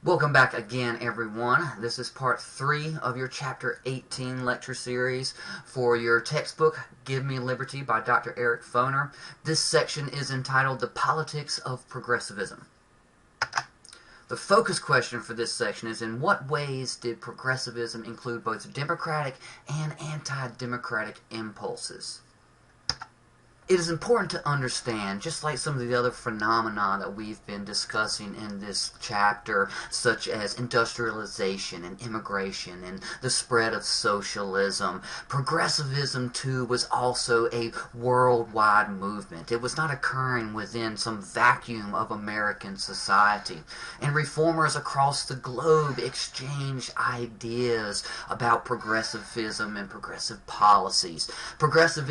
Welcome back again, everyone. This is part 3 of your Chapter 18 lecture series for your textbook, Give Me Liberty by Dr. Eric Foner. This section is entitled The Politics of Progressivism. The focus question for this section is, in what ways did progressivism include both democratic and anti-democratic impulses? It is important to understand, just like some of the other phenomena that we've been discussing in this chapter, such as industrialization and immigration and the spread of socialism, progressivism too was also a worldwide movement. It was not occurring within some vacuum of American society. And reformers across the globe exchanged ideas about progressivism and progressive policies. Progressives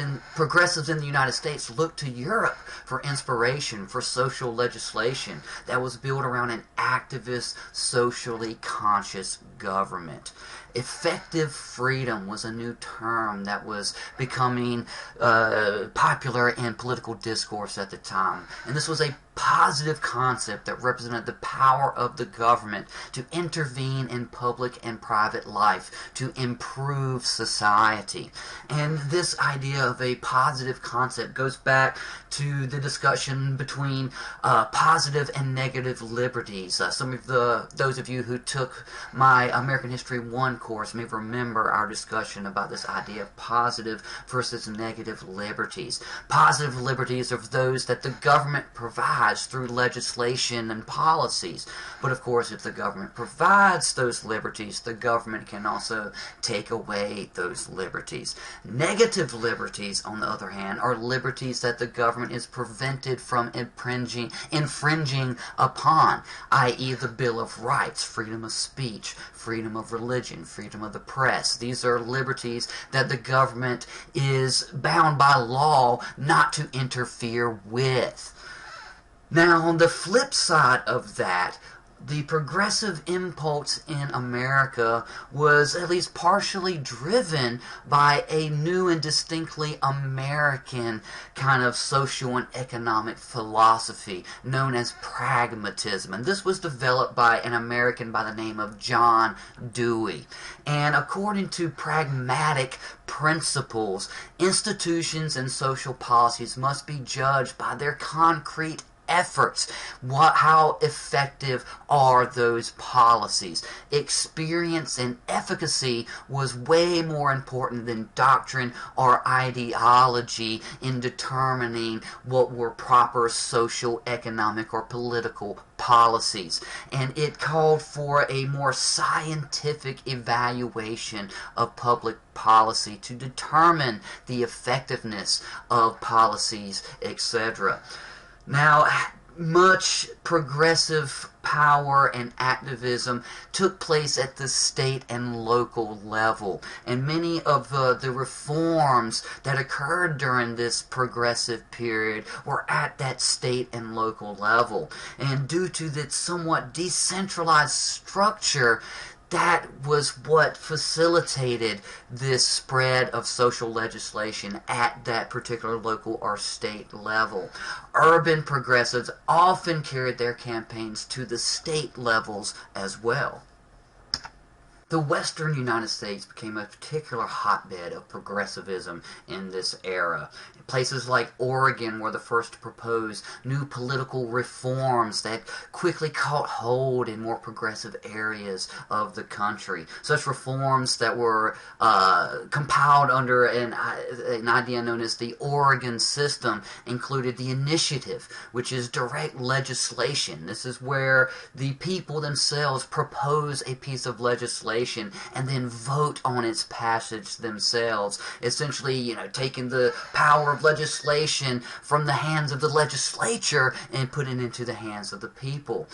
in the United States looked to Europe for inspiration for social legislation that was built around an activist, socially conscious government. Effective freedom was a new term that was becoming popular in political discourse at the time. And this was a positive concept that represented the power of the government to intervene in public and private life to improve society. And this idea of a positive concept goes back to the discussion between positive and negative liberties. Some of those of you who took my American History 1 course may remember our discussion about this idea of positive versus negative liberties. Positive liberties are those that the government provides through legislation and policies. But of course, if the government provides those liberties, the government can also take away those liberties. Negative liberties, on the other hand, are liberties that the government is prevented from infringing upon, i.e. the Bill of Rights, freedom of speech, freedom of religion, freedom of the press. These are liberties that the government is bound by law not to interfere with. Now, on the flip side of that, the progressive impulse in America was at least partially driven by a new and distinctly American kind of social and economic philosophy known as pragmatism. And this was developed by an American by the name of John Dewey. And according to pragmatic principles, institutions and social policies must be judged by their concrete efforts. How effective are those policies? Experience and efficacy was way more important than doctrine or ideology in determining what were proper social, economic, or political policies. And it called for a more scientific evaluation of public policy to determine the effectiveness of policies, etc. Now, much progressive power and activism took place at the state and local level, and many of the reforms that occurred during this progressive period were at that state and local level. And due to that somewhat decentralized structure, that was what facilitated this spread of social legislation at that particular local or state level. Urban progressives often carried their campaigns to the state levels as well. The western United States became a particular hotbed of progressivism in this era. Places like Oregon were the first to propose new political reforms that quickly caught hold in more progressive areas of the country. Such reforms that were compiled under an idea known as the Oregon system included the initiative, which is direct legislation. This is where the people themselves propose a piece of legislation and then vote on its passage themselves, essentially, taking the power of legislation from the hands of the legislature and putting it into the hands of the people.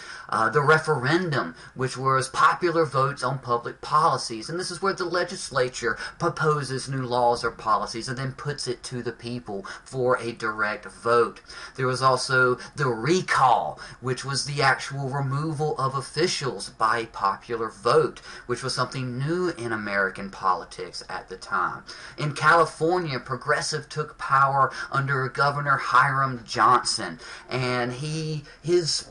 The referendum, which was popular votes on public policies, and this is where the legislature proposes new laws or policies and then puts it to the people for a direct vote. There was also the recall, which was the actual removal of officials by popular vote, which was something new in American politics at the time. In California, progressive took power under Governor Hiram Johnson, and his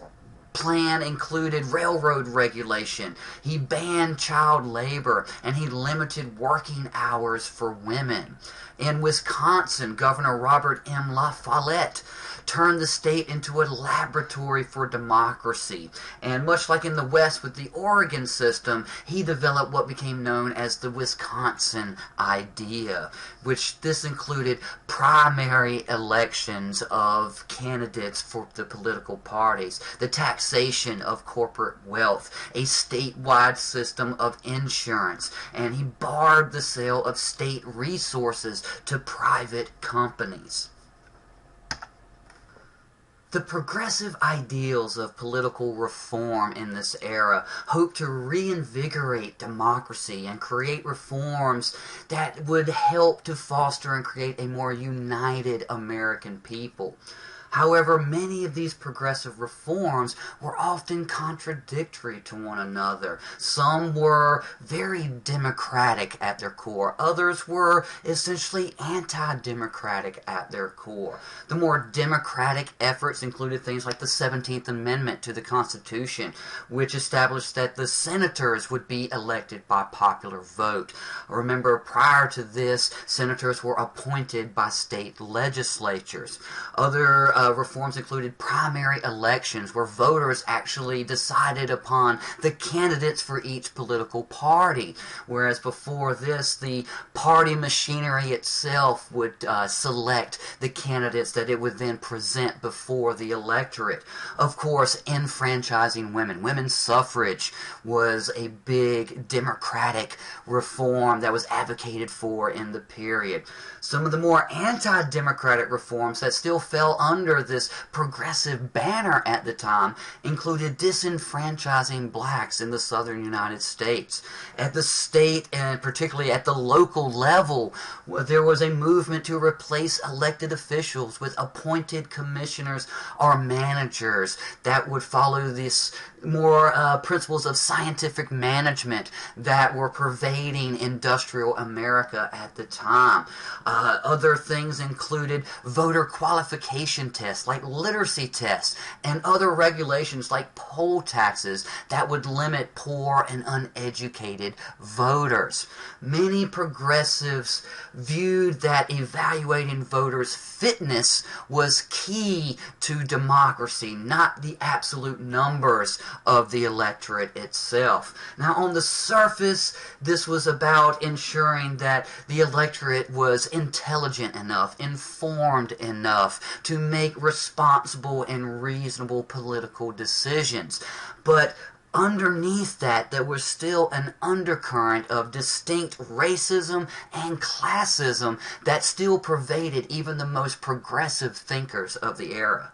plan included railroad regulation. He banned child labor, and he limited working hours for women. In Wisconsin, Governor Robert M. La Follette turned the state into a laboratory for democracy. And much like in the West with the Oregon system, he developed what became known as the Wisconsin idea, which this included primary elections of candidates for the political parties, the taxation of corporate wealth, a statewide system of insurance, and he barred the sale of state resources to private companies. The progressive ideals of political reform in this era hope to reinvigorate democracy and create reforms that would help to foster and create a more united American people. However, many of these progressive reforms were often contradictory to one another. Some were very democratic at their core. Others were essentially anti-democratic at their core. The more democratic efforts included things like the 17th Amendment to the Constitution, which established that the senators would be elected by popular vote. Remember, prior to this, senators were appointed by state legislatures. Other reforms included primary elections, where voters actually decided upon the candidates for each political party, whereas before this, the party machinery itself would select the candidates that it would then present before the electorate. Of course, enfranchising women. Women's suffrage was a big democratic reform that was advocated for in the period. Some of the more anti-democratic reforms that still fell under this progressive banner at the time included disenfranchising blacks in the southern United States. At the state and particularly at the local level, there was a movement to replace elected officials with appointed commissioners or managers that would follow this more principles of scientific management that were pervading industrial America at the time. Other things included voter qualification tests like literacy tests and other regulations like poll taxes that would limit poor and uneducated voters. Many progressives viewed that evaluating voters' fitness was key to democracy, not the absolute numbers of the electorate itself. Now, on the surface, this was about ensuring that the electorate was intelligent enough, informed enough to make responsible and reasonable political decisions. But underneath that, there was still an undercurrent of distinct racism and classism that still pervaded even the most progressive thinkers of the era.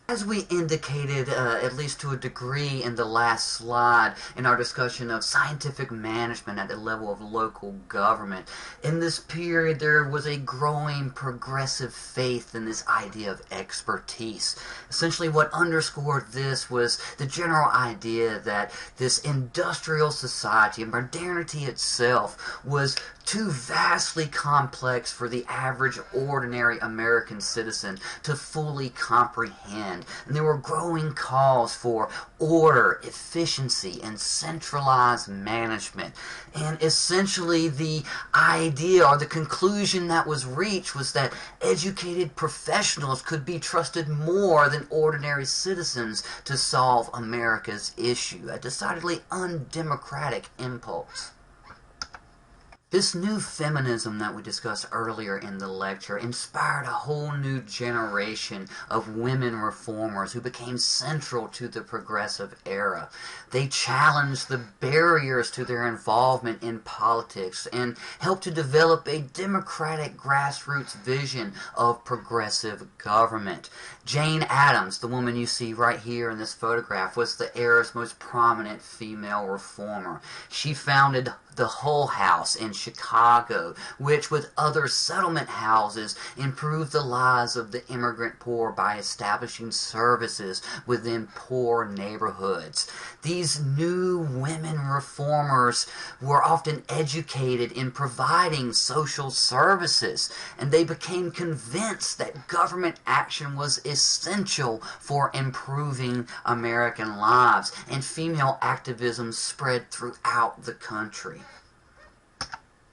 As we indicated, at least to a degree in the last slide, in our discussion of scientific management at the level of local government, in this period there was a growing progressive faith in this idea of expertise. Essentially, what underscored this was the general idea that this industrial society, modernity itself, was too vastly complex for the average ordinary American citizen to fully comprehend. And there were growing calls for order, efficiency, and centralized management. And essentially the idea or the conclusion that was reached was that educated professionals could be trusted more than ordinary citizens to solve America's issue, a decidedly undemocratic impulse. This new feminism that we discussed earlier in the lecture inspired a whole new generation of women reformers who became central to the progressive era. They challenged the barriers to their involvement in politics and helped to develop a democratic grassroots vision of progressive government. Jane Addams, the woman you see right here in this photograph, was the era's most prominent female reformer. She founded the Hull House in Chicago, which with other settlement houses improved the lives of the immigrant poor by establishing services within poor neighborhoods. These new women reformers were often educated in providing social services, and they became convinced that government action was essential for improving American lives, and female activism spread throughout the country.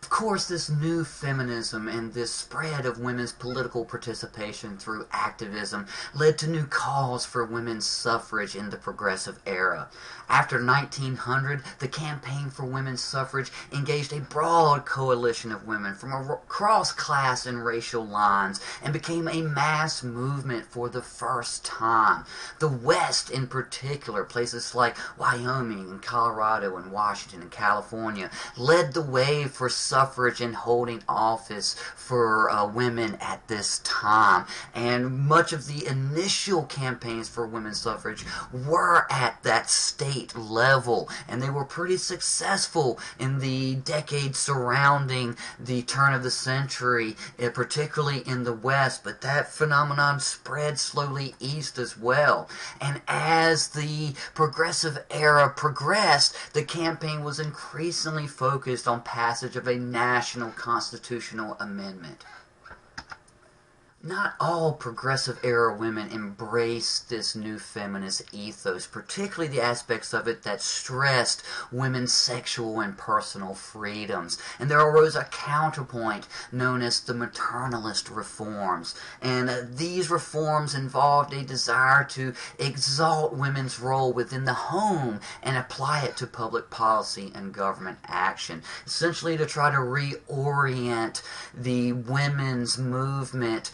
Of course, this new feminism and this spread of women's political participation through activism led to new calls for women's suffrage in the Progressive Era. After 1900, the campaign for women's suffrage engaged a broad coalition of women from across class and racial lines and became a mass movement for the first time. The West, in particular, places like Wyoming and Colorado and Washington and California, led the way for suffrage and holding office for women at this time. And much of the initial campaigns for women's suffrage were at that state level, and they were pretty successful in the decades surrounding the turn of the century, particularly in the West, but that phenomenon spread slowly east as well. And as the Progressive Era progressed, the campaign was increasingly focused on passage of a national constitutional amendment. Not all Progressive Era women embraced this new feminist ethos, particularly the aspects of it that stressed women's sexual and personal freedoms. And there arose a counterpoint known as the Maternalist reforms. And these reforms involved a desire to exalt women's role within the home and apply it to public policy and government action. Essentially to try to reorient the women's movement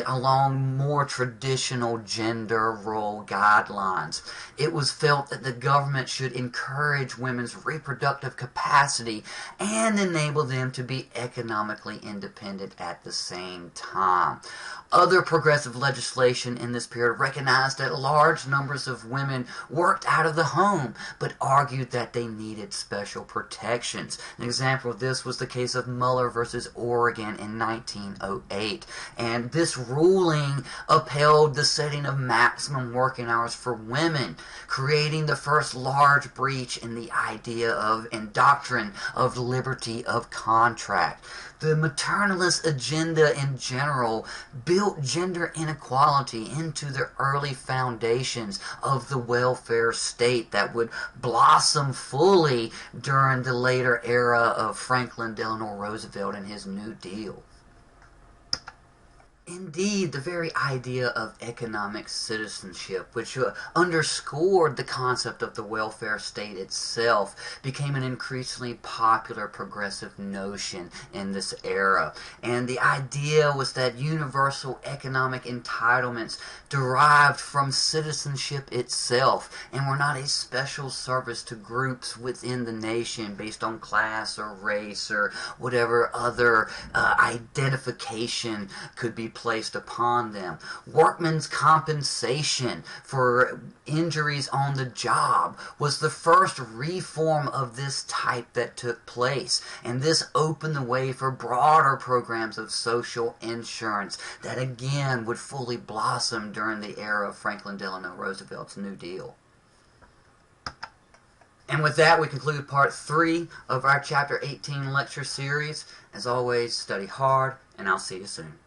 along more traditional gender role guidelines. It was felt that the government should encourage women's reproductive capacity and enable them to be economically independent at the same time. Other progressive legislation in this period recognized that large numbers of women worked out of the home, but argued that they needed special protections. An example of this was the case of Muller versus Oregon in 1908. And this ruling upheld the setting of maximum working hours for women, creating the first large breach in the idea of and doctrine of liberty of contract. The maternalist agenda in general built gender inequality into the early foundations of the welfare state that would blossom fully during the later era of Franklin Delano Roosevelt and his New Deal. Indeed, the very idea of economic citizenship, which underscored the concept of the welfare state itself, became an increasingly popular progressive notion in this era. And the idea was that universal economic entitlements derived from citizenship itself and were not a special service to groups within the nation based on class or race or whatever other identification could be placed upon them. Workmen's compensation for injuries on the job was the first reform of this type that took place, and this opened the way for broader programs of social insurance that again would fully blossom during the era of Franklin Delano Roosevelt's New Deal. And with that, we conclude part 3 of our Chapter 18 lecture series. As always, study hard, and I'll see you soon.